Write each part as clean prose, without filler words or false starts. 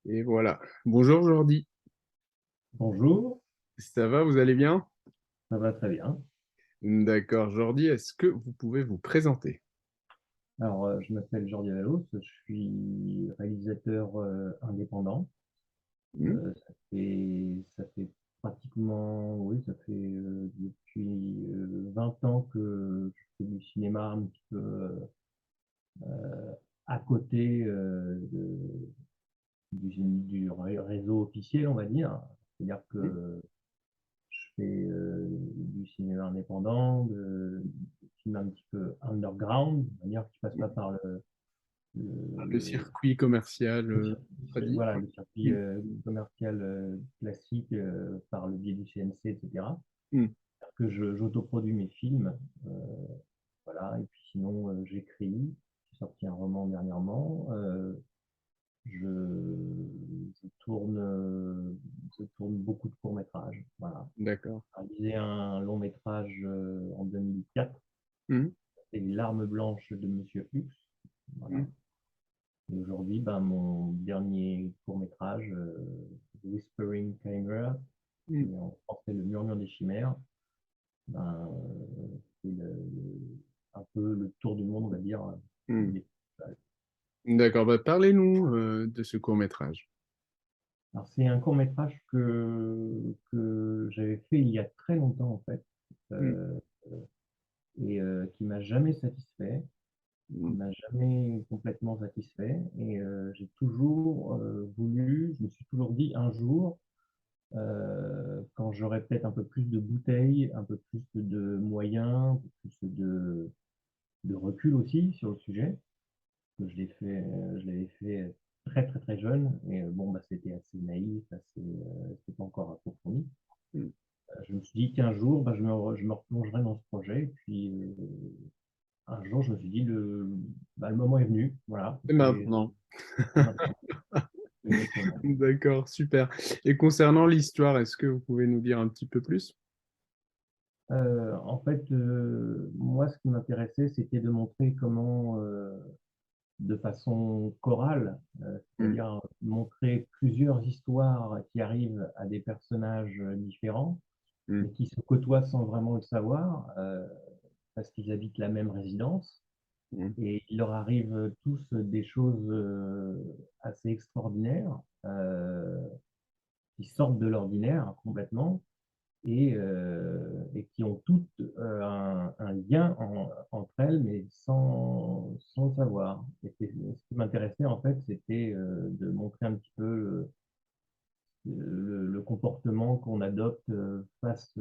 Et voilà. Bonjour Jordi, Bonjour, ça va, vous allez bien? ça va très bien. D'accord, Jordi, est-ce que vous pouvez vous présenter? Alors, je m'appelle Jordi Avalos, je suis réalisateur indépendant. Hmm. Ça fait pratiquement, oui, ça fait depuis 20 ans que je fais du cinéma un petit peu à côté du réseau officiel, on va dire. C'est-à-dire Hmm. que je fais du cinéma indépendant, du film un petit peu underground, on va dire qui passe pas par Le le, circuit commercial, le circuit, tradit. voilà, le circuit Hmm. commercial classique par le biais du CNC, etc. Hmm. Que j'autoproduis mes films, euh, voilà, et puis sinon j'écris, j'ai sorti un roman dernièrement, je tourne beaucoup de courts-métrages, voilà. D'accord. J'ai réalisé un long-métrage en 2004, Hmm. c'est L'arme blanche de Monsieur X, Hmm. voilà. Et aujourd'hui, ben, mon dernier court-métrage, Whispering Chimera, Hmm. et en français Le Murmure des Chimères, ben, c'est un peu le tour du monde, on va dire, Hmm. des festivals. D'accord, bah, parlez-nous de ce court-métrage. Alors, c'est un court-métrage que j'avais fait il y a très longtemps, en fait, Hmm. euh, et qui m'a jamais satisfait, qui Hmm. m'a jamais complètement satisfait. Et j'ai toujours voulu, je me suis toujours dit un jour, quand j'aurai peut-être un peu plus de bouteilles, un peu plus de moyens, un peu plus de recul aussi sur le sujet, que je l'avais fait très très très jeune, et bon, bah, c'était assez naïf, c'était pas encore approfondi. Hmm. Je me suis dit qu'un jour, bah, je me replongerai dans ce projet, et puis un jour, je me suis dit, le moment est venu, voilà, Et maintenant. c'est maintenant, exactement. D'accord, super. Et concernant l'histoire, est-ce que vous pouvez nous dire un petit peu plus? En fait, moi, ce qui m'intéressait, c'était de montrer comment de façon chorale, Hmm. c'est-à-dire montrer plusieurs histoires qui arrivent à des personnages différents, Hmm. mais qui se côtoient sans vraiment le savoir, parce qu'ils habitent la même résidence, Hmm. et il leur arrive tous des choses assez extraordinaires, qui sortent de l'ordinaire complètement, et qui ont toutes un lien entre elles, mais sans le savoir. Et ce qui m'intéressait, en fait, c'était de montrer un petit peu le comportement qu'on adopte face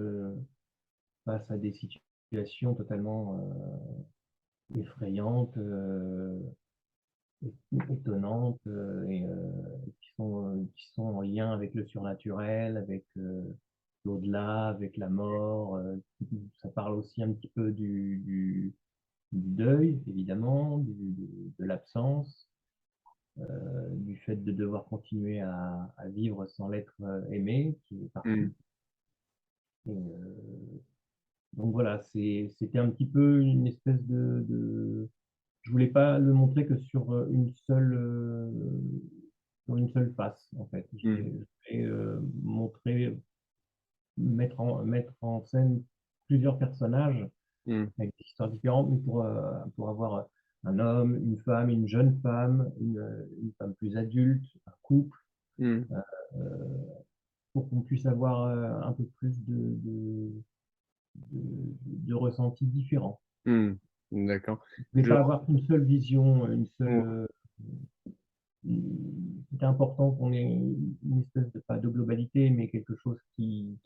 à des situations totalement effrayantes, étonnantes, et qui sont en lien avec le surnaturel, avec l'au-delà, avec la mort. Ça parle aussi un petit peu du deuil, évidemment, de l'absence, du fait de devoir continuer à vivre sans l'être aimé qui est Hmm. parti. Et, donc voilà, c'était un petit peu une espèce je voulais pas le montrer que sur une seule face, en fait. Hmm. Je voulais montrer, mettre en scène plusieurs personnages Hmm. avec des histoires différentes, mais pour avoir un homme, une femme, une jeune femme, une femme plus adulte, un couple, Hmm. euh, pour qu'on puisse avoir un peu plus de ressentis différents. Hmm. D'accord. Je ne voulais Je... pas avoir qu'une seule vision, une seule. Ouais. C'était important qu'on ait une espèce de, pas de globalité, mais quelque chose qui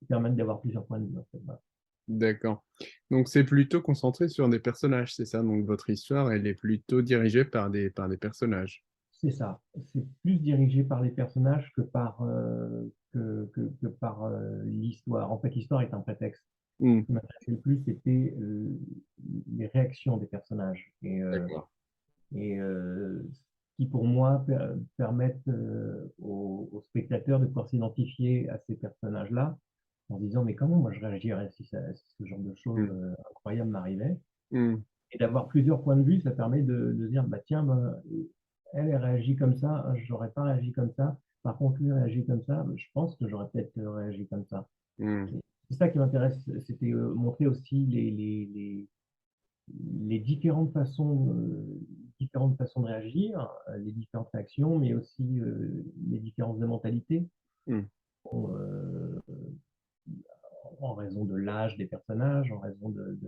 permette d'avoir plusieurs points de vue, en fait. Voilà. D'accord. Donc c'est plutôt concentré sur des personnages, c'est ça? Donc votre histoire, elle est plutôt dirigée par des personnages. C'est ça. C'est plus dirigé par les personnages que par l'histoire. En fait, l'histoire est un prétexte. Hmm. Ce qui m'intéressait le plus, c'était les réactions des personnages. D'accord. Qui, pour moi, permettent aux spectateurs de pouvoir s'identifier à ces personnages-là en se disant, mais comment moi je réagirais si ce genre de choses Hmm. incroyables m'arrivait? Hmm. Et d'avoir plusieurs points de vue, ça permet de dire, bah tiens, bah, elle réagit comme ça, j'aurais pas réagi comme ça. Par contre, lui réagit comme ça, je pense que j'aurais peut-être réagi comme ça. Mmh. Et c'est ça qui m'intéresse, c'était montrer aussi les différentes façons de réagir, les différentes réactions, mais aussi les différences de mentalité. Mmh. Bon, en raison de l'âge des personnages, en raison de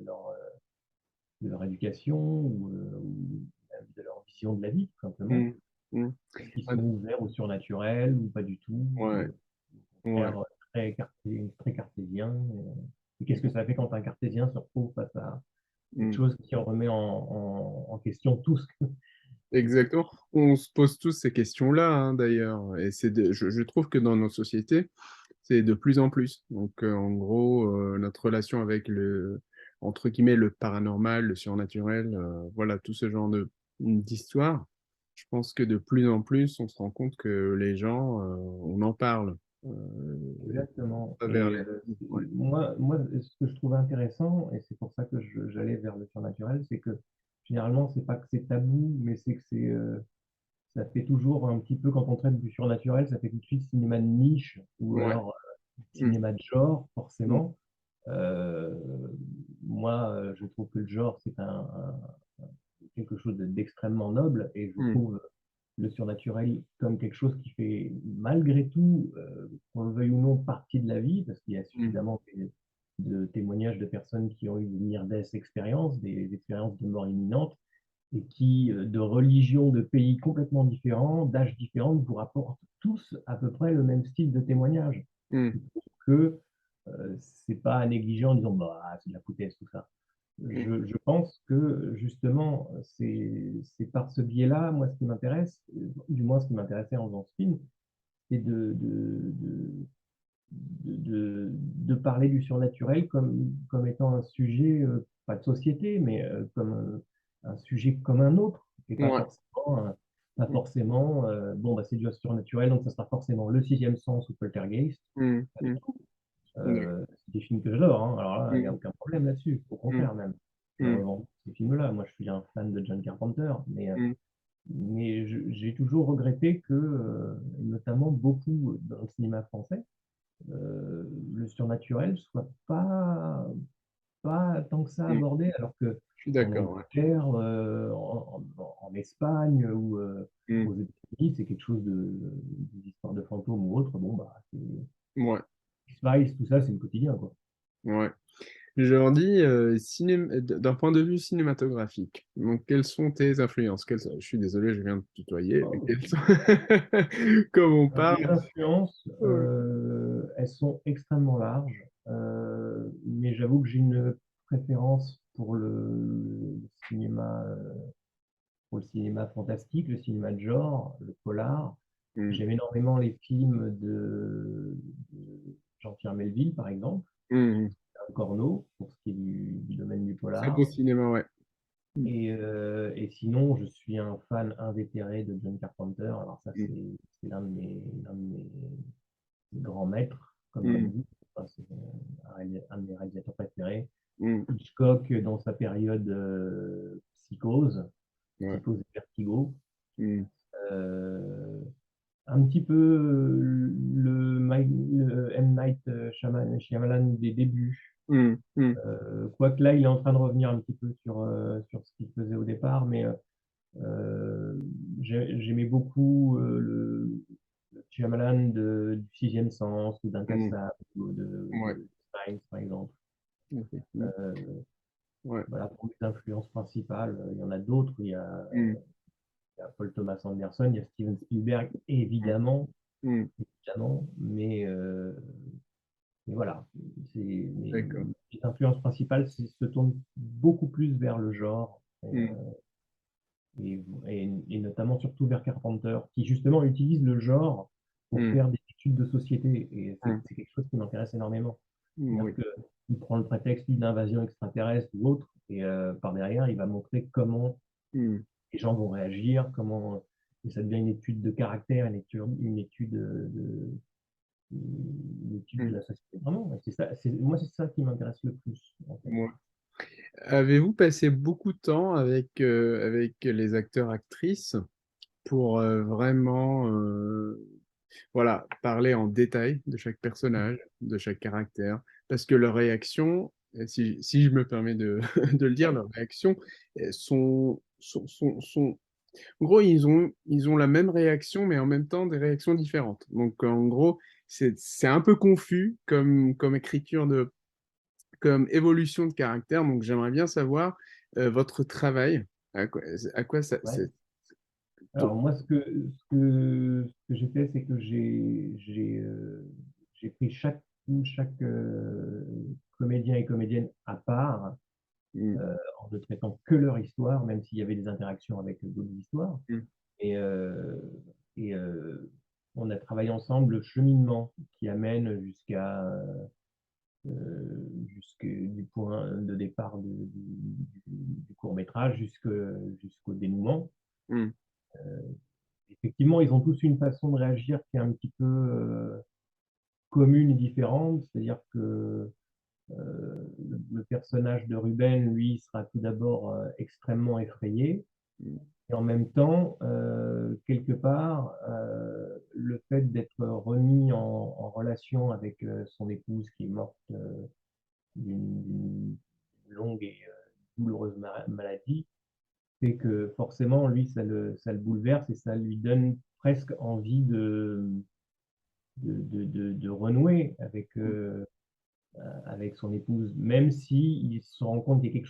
leur éducation ou même de leur vision de la vie, tout simplement. Mmh. Mmh. Est-ce qu'ils Ouais, sont ouverts au surnaturel ou pas du tout, ouais, au ouais. contraire très cartésien. Et qu'est-ce que ça fait quand un cartésien se retrouve face à quelque Mmh. chose qui en remet en question tout ce que... Exactement. On se pose tous ces questions-là, hein, d'ailleurs, et je trouve que dans nos sociétés, c'est de plus en plus. Donc, en gros, notre relation avec entre guillemets, «le paranormal», le surnaturel, voilà, tout ce genre d'histoire. Je pense que de plus en plus, on se rend compte que les gens, on en parle, Exactement. à travers Et ouais. moi, ce que je trouvais intéressant, et c'est pour ça que j'allais vers le surnaturel, c'est que généralement, c'est pas que c'est tabou, mais c'est que ça fait toujours un petit peu, quand on traite du surnaturel, ça fait tout de suite cinéma de niche, ou Ouais. alors Mmh. cinéma de genre, Mmh. forcément. Euh, Moi, je trouve que le genre, c'est quelque chose d'extrêmement noble, et je Mmh. trouve le surnaturel comme quelque chose qui fait malgré tout, qu'on le veuille ou non, partie de la vie, parce qu'il y a Mmh. suffisamment de témoignages de personnes qui ont eu des near-death expériences, des expériences de mort imminente, et qui, de religions, de pays complètement différents, d'âges différents, vous rapportent tous à peu près le même style de témoignage. Mmh. Que c'est pas à négliger en disant bah, c'est de la foutaise tout ça. Mmh. Je pense que justement, c'est par ce biais-là, moi, ce qui m'intéresse, du moins ce qui m'intéressait en faisant ce film, c'est de parler du surnaturel comme étant un sujet, pas de société, mais comme un sujet comme un autre, et pas Ouais. forcément, pas Mmh. forcément bon, bah, c'est du surnaturel, donc ça sera forcément le sixième sens ou Poltergeist. Mmh. Mmh. D'acc C'est des films que j'adore, hein. Alors là, il n'y a mmh. aucun problème là-dessus, au Mmh. contraire même. Je Mmh. revends ces films-là. Moi, je suis un fan de John Carpenter, Mmh. mais j'ai toujours regretté que, notamment beaucoup dans le cinéma français, le surnaturel soit pas tant que ça Mmh. abordé, alors que Je suis en d'accord, ouais. Angleterre, en Espagne ou Mmh. aux États-Unis, c'est quelque chose des histoires de fantômes ou autre. Bon, bah, Ouais, X-Files, tout ça, c'est le quotidien, quoi. ouais. Je leur dis, d'un point de vue cinématographique, donc quelles sont tes influences? Je suis désolé, je viens de tutoyer, mais quelles sont comme on parle, Les influences, ouais. elles sont extrêmement larges, mais j'avoue que j'ai une préférence pour le cinéma fantastique, le cinéma de genre, le polar. Mmh. J'aime énormément les films de Jean-Pierre Melville, par exemple, Mmh mh. Corneau, pour ce qui est du domaine du Très beau polar. cinéma, ouais. Mmh. Et sinon, je suis un fan invétéré de John Carpenter. Alors ça, Mmh. c'est l'un de mes grands maîtres, comme on Mmh. dit. Enfin, c'est un de mes réalisateurs préférés. Mmh. Hitchcock, dans sa période psychose, Ouais. psychose et vertigo. Mmh. Euh, un petit peu le M. Night Shyamalan des débuts. Mmh. Mmh. Quoique là, il est en train de revenir un petit peu sur ce qu'il faisait au départ, mais j'aimais beaucoup le Shyamalan du Sixième Sens ou Mmh. d'Incassable ou Ouais. de Signs, par exemple. Effectivement. Euh, Ouais. voilà, pour mes influences principales. Il y en a d'autres. Mmh. Il y a Paul Thomas Anderson, il y a Steven Spielberg, Mmh. évidemment, Mmh. évidemment, mais voilà. Mes D'accord. influences principales se tournent beaucoup plus vers le genre. Mmh. Et notamment surtout vers Carpenter, qui justement utilise le genre pour Mmh. faire des études de société. Et Mmh. c'est quelque chose qui m'intéresse énormément. C'est-à-dire Oui. qu'il prend le prétexte d'une invasion extraterrestre ou autre, et par derrière, il va montrer comment Mmh. les gens vont réagir, et ça devient une étude de caractère, une étude de Mmh. la société. Vraiment, moi, c'est ça qui m'intéresse le plus, en fait. Mouais. Avez-vous passé beaucoup de temps avec les acteurs, actrices pour vraiment voilà, parler en détail de chaque personnage, de chaque caractère, parce que leurs réactions, si je me permets de, de le dire, Ouais, leurs réactions sont en gros, ils ont la même réaction, mais en même temps des réactions différentes. Donc, en gros, c'est un peu confus comme écriture comme évolution de caractère. Donc, j'aimerais bien savoir votre travail, à quoi ça, ouais. ton- Alors moi, ce que j'ai fait, c'est que j'ai pris chaque comédien et comédienne à part, Hmm, en ne traitant que leur histoire, même s'il y avait des interactions avec d'autres histoires. hmm, Et, on a travaillé ensemble le cheminement qui amène du point de départ du court-métrage jusqu'au dénouement. hmm, Effectivement, ils ont tous une façon de réagir qui est un petit peu commune et différente. C'est-à-dire que le personnage de Ruben, lui, sera tout d'abord extrêmement effrayé. Et en même temps, quelque part, le fait d'être remis en relation avec son épouse qui est morte d'une longue et douloureuse maladie, fait que forcément, lui, ça le bouleverse et ça lui donne presque envie de renouer hmm, avec son épouse, même si il se rend compte qu'il y a quelque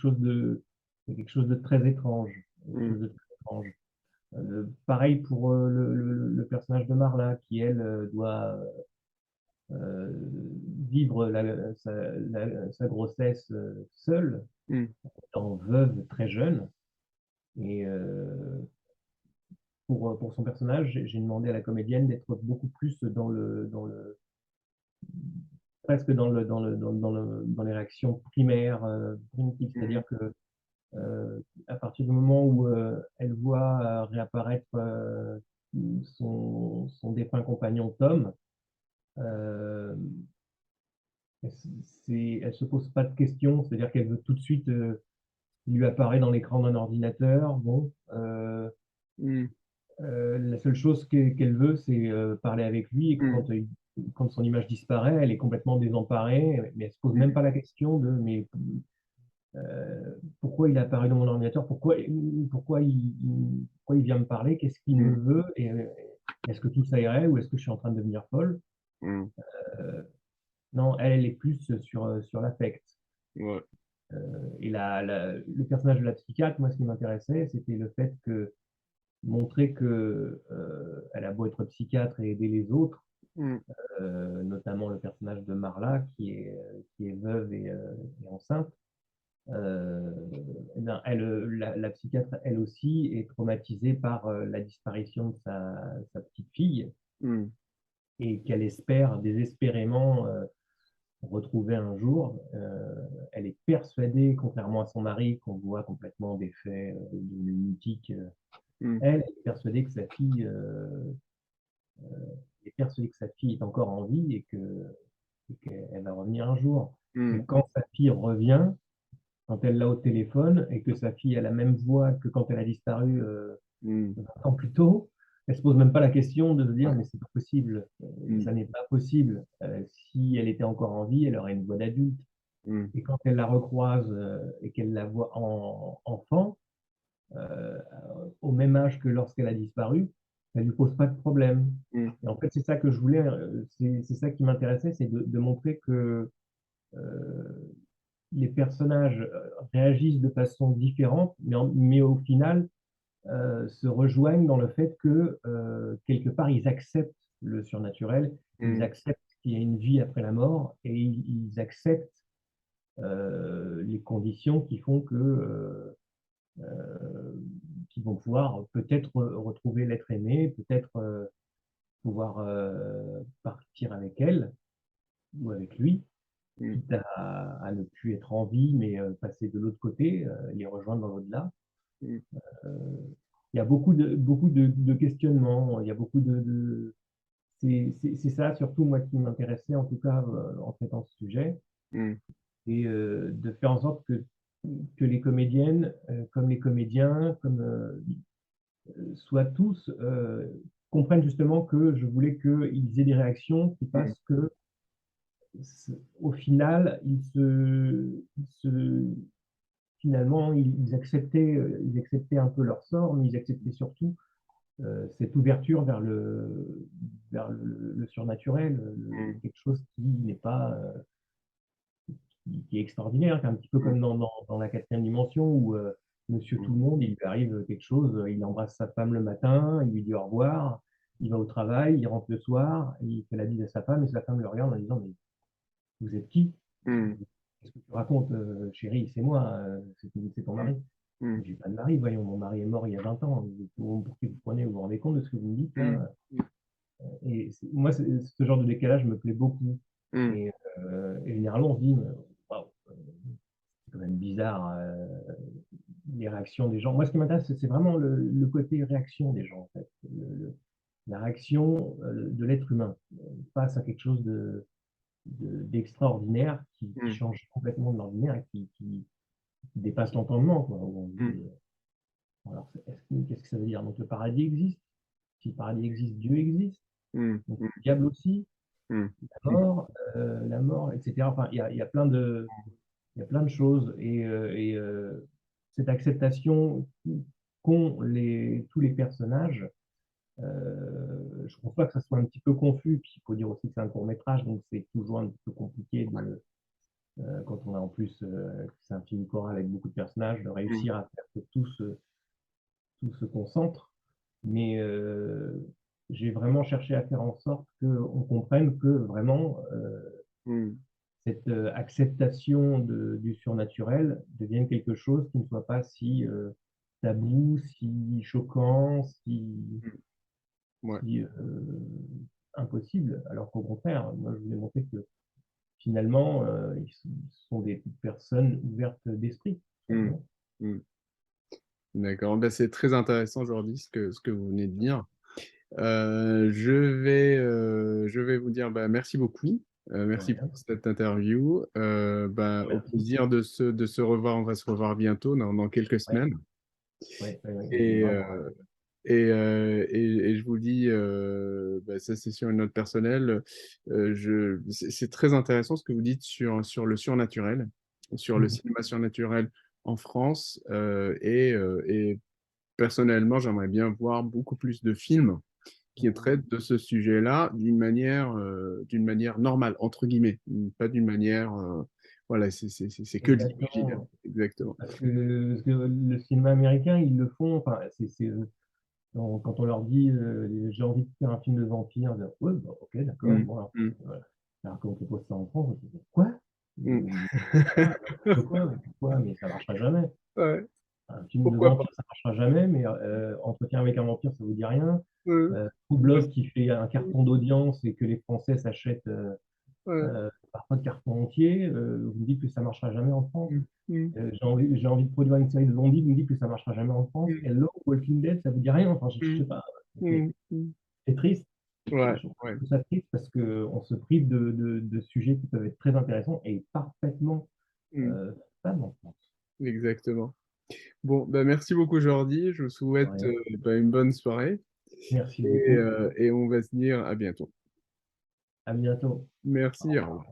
chose de très étrange. Quelque hmm, chose de très étrange. Pareil pour le personnage de Marla, qui, elle, doit euh, vivre sa grossesse seule, hmm, étant veuve très jeune. Et pour son personnage, j'ai demandé à la comédienne d'être beaucoup plus presque dans les réactions primaires, primitives. hmm, C'est-à-dire que à partir du moment où elle voit réapparaître son défunt compagnon Tom, euh, elle se pose pas de questions, c'est-à-dire qu'elle veut tout de suite, il lui apparaît dans l'écran d'un ordinateur. Bon, hmm, la seule chose qu'elle veut, c'est parler avec lui. Et hmm, quand son image disparaît, elle est complètement désemparée, mais elle se pose même hmm, pas la question de mais pourquoi il est apparu dans mon ordinateur, pourquoi il vient me parler, qu'est-ce qu'il me hmm, veut, et est-ce que tout ça irait ou est-ce que je suis en train de devenir folle? hmm, Euh, non, elle est plus sur l'affect. ouais, Et le personnage de la psychiatre, moi, ce qui m'intéressait, c'était le fait que montrer que elle a beau être psychiatre et aider les autres, hmm, notamment le personnage de Marla qui est veuve et enceinte. Eh bien, la psychiatre, elle aussi, est traumatisée par la disparition de sa petite fille hmm, et qu'elle espère désespérément retrouver un jour. Elle est persuadée, contrairement à son mari, qu'on voit complètement des faits de lunatique, hmm, elle est persuadée que sa fille est encore en vie et qu'elle va revenir un jour. hmm, Et quand sa fille revient, quand elle l'a au téléphone et que sa fille a la même voix que quand elle a disparu hmm, 20 ans plus tôt, elle se pose même pas la question de se dire ouais, mais c'est pas possible, hmm, ça n'est pas possible. Si elle était encore en vie, elle aurait une voix d'adulte. hmm, Et quand elle la recroise et qu'elle la voit enfant, euh, au même âge que lorsqu'elle a disparu, ça ne lui pose pas de problème. hmm, Et en fait, c'est ça que je voulais, c'est ça qui m'intéressait, c'est de montrer que les personnages réagissent de façon différente, mais au final se rejoignent dans le fait que quelque part ils acceptent le surnaturel, ils hmm, acceptent qu'il y a une vie après la mort et ils acceptent les conditions qui font que qu'ils vont pouvoir peut-être retrouver l'être aimé, peut-être pouvoir partir avec elle ou avec lui, hmm, quitte à ne plus être en vie, mais passer de l'autre côté, les rejoindre dans l'au-delà. hmm, Euh, il y a beaucoup de questionnements, il y a beaucoup c'est ça surtout moi qui m'intéressait en tout cas en traitant ce sujet, hmm, et de faire en sorte que les comédiennes, comme les comédiens, comme soient tous, comprennent justement que je voulais qu'ils aient des réactions qui Mmh. fassent que, au final, finalement, ils acceptaient un peu leur sort, mais ils acceptaient surtout cette ouverture vers le surnaturel, Mmh. quelque chose qui n'est pas, qui est extraordinaire, qui est un petit peu Mmh. comme dans la quatrième dimension où Monsieur Mmh. Tout-le-Monde, il lui arrive quelque chose, il embrasse sa femme le matin, il lui dit au revoir, il va au travail, il rentre le soir, il fait la bise à sa femme et sa femme le regarde en disant mais vous êtes qui? Mmh. Qu'est-ce que tu racontes, chérie, c'est moi, c'est ton Mmh. mari. Mmh. J'ai pas de mari, voyons, mon mari est mort il y a 20 ans. Pour qui vous prenez, vous vous rendez compte de ce que vous me dites Mmh. là? Et moi, ce genre de décalage me plaît beaucoup. Mmh. Et généralement, on se dit, waouh, c'est quand même bizarre les réactions des gens. Moi, ce qui m'intéresse, c'est vraiment le côté réaction des gens, en fait. La réaction de l'être humain face à quelque chose d'extraordinaire qui Mmh. change complètement de l'ordinaire et qui dépasse l'entendement, quoi. Où on se Mmh. dit, alors, qu'est-ce que ça veut dire? Donc, le paradis existe. Si le paradis existe, Dieu existe. Mmh. Donc, Mmh. le diable aussi. Mmh. La mort, etc. Enfin, il y a plein de choses. Cette acceptation qu'ont tous les personnages, je ne pense pas que ça soit un petit peu confus. Puis il faut dire aussi que c'est un court métrage, donc c'est toujours un petit peu compliqué quand on a en plus, c'est un film choral avec beaucoup de personnages, de Mmh. réussir à faire que tout se concentre. Mais j'ai vraiment cherché à faire en sorte qu'on comprenne que vraiment Mmh. cette acceptation du surnaturel devienne quelque chose qui ne soit pas si tabou, si choquant, Mmh. Ouais. si impossible. Alors qu'au contraire, moi je voulais montrer que finalement, ils sont des personnes ouvertes d'esprit, tout Mmh. simplement. Mmh. D'accord. Bah, c'est très intéressant aujourd'hui ce que vous venez de dire. Je vais vous dire bah, merci beaucoup. De Merci rien. pour cette interview. Bah, au Merci. plaisir de se revoir. On va se revoir bientôt, dans quelques Ouais, semaines. ouais, Et, vraiment. et je vous dis, bah, ça c'est sur une note personnelle, c'est très intéressant ce que vous dites sur le surnaturel, sur le Mhm. cinéma surnaturel en France. Et personnellement, j'aimerais bien voir beaucoup plus de films qui traitent de ce sujet-là d'une manière normale, entre guillemets, pas d'une manière, voilà, c'est que de l'imaginaire, Exactement. exactement. Parce que le cinéma américain, ils le font. Enfin, quand on leur dit j'ai envie de faire un film de vampire, ils disent, ouais, bah, ok, d'accord. Mm, Bon, alors, mm, voilà. Alors, quand on propose ça en France, on se dit, quoi? mm. Ah, n'importe quoi, mais pourquoi? Mais ça marchera jamais. Ouais, Un film de pourquoi pas? vampire, ça marchera jamais, mais Entretien avec un vampire, ça vous dit rien. Ouais, True Blood qui fait un carton d'audience et que les Français s'achètent ouais, parfois de cartons entiers, vous me dites que ça marchera jamais en France. mm, mm, J'ai envie de produire une série de zombies, vous me dites que ça marchera jamais en France. mm, Hello, Walking Dead, ça vous dit rien? Enfin, je mm, sais pas. Mais mm, mm. c'est triste. Ouais, Je ouais, trouve ça triste parce qu'on se prive de sujets qui peuvent être très intéressants et parfaitement mm, fans en France. exactement. Bon, bah, merci beaucoup Jordi, je vous De souhaite rien. bah, une bonne soirée Merci beaucoup. et on va se dire à bientôt. À bientôt. Au Merci, au revoir. revoir.